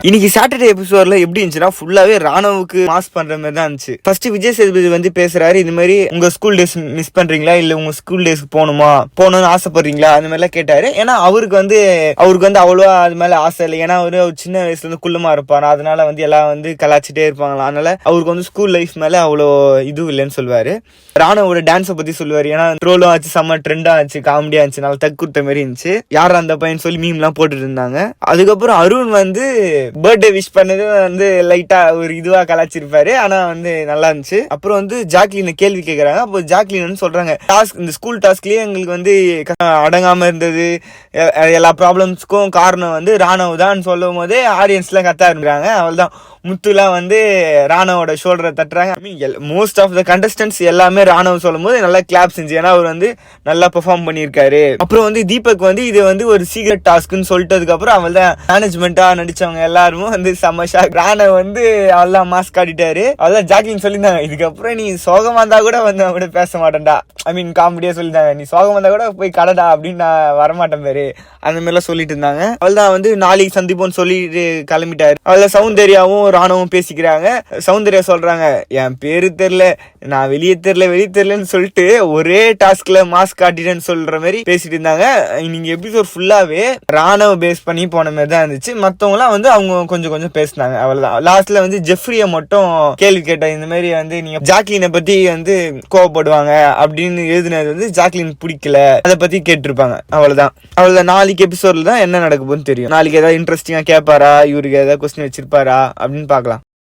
இன்னைக்கு சாட்டர்டே எபிசோட்ல எப்படி இருந்துச்சுன்னா ஃபுல்லாவே ராணுவுக்கு மாஸ் பண்ற மாதிரி தான் இருந்துச்சு. ஃபர்ஸ்ட் விஜய் சேதுபதி வந்து பேசுறாரு, இந்த மாதிரி உங்க ஸ்கூல் டேஸ் மிஸ் பண்றீங்களா, இல்ல உங்க ஸ்கூல் டேஸ்க்கு போகணும்னு ஆசைப்படுறீங்களா, அந்த மாதிரி எல்லாம் கேட்டாரு. ஏன்னா அவருக்கு வந்து அவ்வளவா அது மேல ஆசை இல்லை. ஏன்னா அவரு சின்ன வயசுல இருந்து குள்ளமா இருப்பாரு, அதனால வந்து எல்லாம் வந்து கலாச்சிட்டே இருப்பாங்களா, அதனால அவருக்கு வந்து ஸ்கூல் லைஃப் மேல அவ்வளோ இது இல்லைன்னு சொல்லுவாரு. ராணுவோட டான்ஸை பத்தி சொல்லுவாரு. ஏன்னா ட்ரோலும் ஆச்சு, செம்ம ட்ரெண்டா ஆச்சு, காமெடியா இருந்துச்சு, நல்லா தக்குத்த மாதிரி இருந்துச்சு. யார் அந்த பையன் சொல்லி மீம் எல்லாம் போட்டுட்டு இருந்தாங்க. அதுக்கப்புறம் அருண் வந்து பர்த்டே விஷ் பண்ணது வந்து லைட்டா ஒரு இதுவா கலாச்சிருப்பாரு, ஆனா வந்து நல்லா இருந்துச்சு. அப்புறம் வந்து ஜாக்லின் கேள்வி கேட்கறாங்க. அப்போ ஜாக்லின் வந்து சொல்றாங்க, டாஸ்க் இந்த ஸ்கூல் டாஸ்க்லயே எங்களுக்கு வந்து அடங்காம இருந்தது, எல்லா ப்ராப்ளம்ஸ்க்கும் காரணம் வந்து ராணுவ தான் சொல்லும் போதே ஆடியன்ஸ் எல்லாம் கத்த ஆரம்பிக்கிறாங்க. அவள்தான் முத்துலாம் வந்து ராணுவோட ஷோல்டரை தட்டுறாங்க. மோஸ்ட் ஆஃப் த கண்டஸ்டன்ஸ் எல்லாமே ராணுவ சொல்லும் போது நல்லா கிளாப் செஞ்சு, ஏன்னா அவர் வந்து நல்லா பெர்ஃபார்ம் பண்ணியிருக்காரு. அப்புறம் வந்து தீபக் வந்து இது வந்து ஒரு சீக்ரெட் டாஸ்க்னு சொல்லிட்டதுக்கு அப்புறம் அவள் தான் மேனேஜ்மெண்டா நடிச்சவங்க எல்லாருமே வந்து சமஷா ராணுவ வந்து அவள்தான் மாஸ்க் காட்டிட்டாரு. அவள்தான் ஜாக்லின் சொல்லியிருந்தாங்க, இதுக்கப்புறம் நீ சோகமா இருந்தா கூட வந்து அவன் கூட பேச மாட்டேன்டா, ஐ மீன் காமெடியா சொல்லியிருந்தாங்க, நீ சோகமா இருந்தா கூட போய் கடடா அப்படின்னு நான் வரமாட்டேன் பேரு, அந்த மாதிரிலாம் சொல்லிட்டு இருந்தாங்க. அவள்தான் வந்து நாளைக்கு சந்திப்போன்னு சொல்லிட்டு கிளம்பிட்டாரு. அவள் சௌந்தர்யாவும் ராணுவும் பேசிக்கிறாங்க. சௌந்தர்யா சொல்றாங்க, என் பேரு தெரியல, நான் வெளியே தெரியலன்னு சொல்லிட்டு ஒரே டாஸ்க்ல மாஸ்க் காட்டிட்டேன்னு சொல்ற மாதிரி பேசிட்டு இருந்தாங்க. நீங்க எபிசோட் ஃபுல்லாவே ராணுவ பேஸ் பண்ணி போன மாதிரி தான் இருந்துச்சு. மத்தவங்க எல்லாம் வந்து அவங்க கொஞ்சம் பேசினாங்க, அவ்வளவுதான். லாஸ்ட்ல வந்து ஜெஃப்ரிய மட்டும் கேள்வி கேட்டாங்க, இந்த மாதிரி வந்து நீங்க ஜாக்லினை பத்தி வந்து கோவப்படுவாங்க அப்படின்னு எழுதினது வந்து ஜாக்லின் பிடிக்கல, அதை பத்தி கேட்டிருப்பாங்க. அவ்வளவுதான். நாளைக்கு எபிசோட்ல தான் என்ன நடக்க போகுதுன்னு தெரியும். நாளைக்கு ஏதாவது இன்ட்ரெஸ்டிங்கா கேட்பாரா, இவருக்கு ஏதாவது கொஸ்டின் வச்சிருப்பாரா அப்படின்னு பார்க்கலாம்.